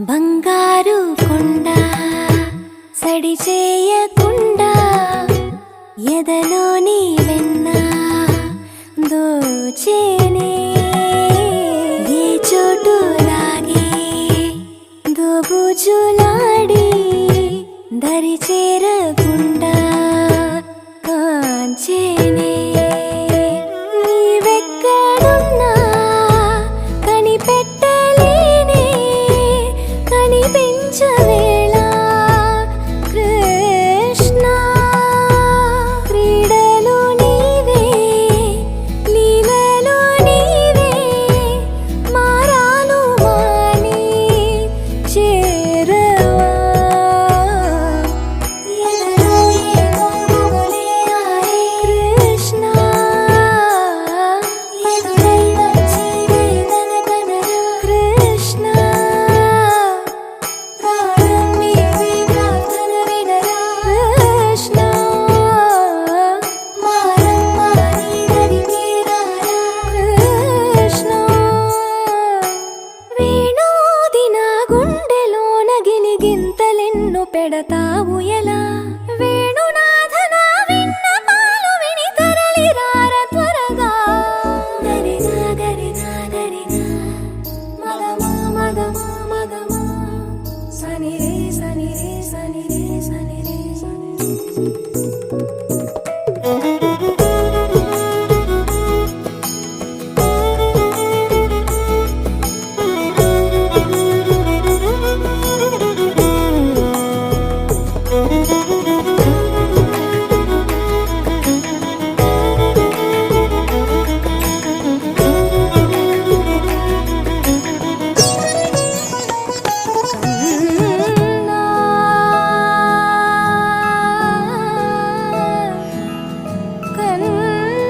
బంగారు కొండ సడి చేయకుండా ఎదలోని వెన్న దోచేనే ఏ చోటు లాగే దోబుజులాడి దరి చేరకుండా కాంచేనే నీవెక్కడున్నా కనిపెట్టలేనే కనిపించవేళ కృష్ణ క్రీడలు నీవే లీలలు నీవే మారాను మాని చేరవా ఎదలో ఏమో మొగలే ఆరే కృష్ణ ఎదురై వచ్చి వేదన కనరా కృష్ణ ప్రాణం నీవే ప్రార్థన వినరా కృష్ణ మారమ్మా నీ దరికి రారా కృష్ణ వేణోది నా గుండెలోన గిలిగింతలెన్ను పెడతావు ఎలా వేణునాథ నా విన్నపాలు విని తరలి రార త్వరగా గరిగా గరిగా గరిగా మగమా మగమా మగమా సని రే సని రే సని రే సని రే సని కన్నా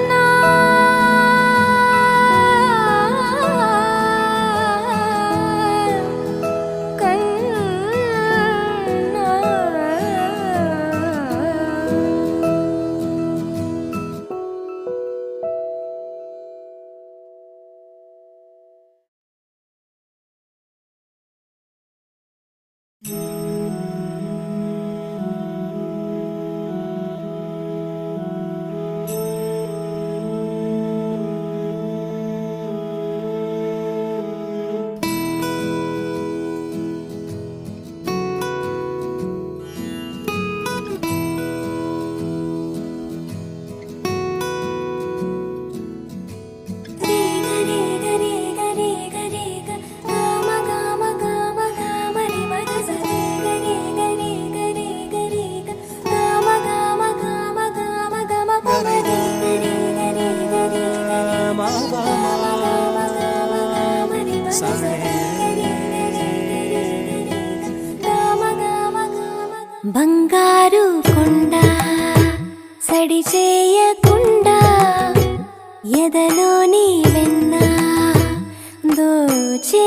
బంగారు కొండ సడి చేయకుండా ఎదలోని వెన్న దోచే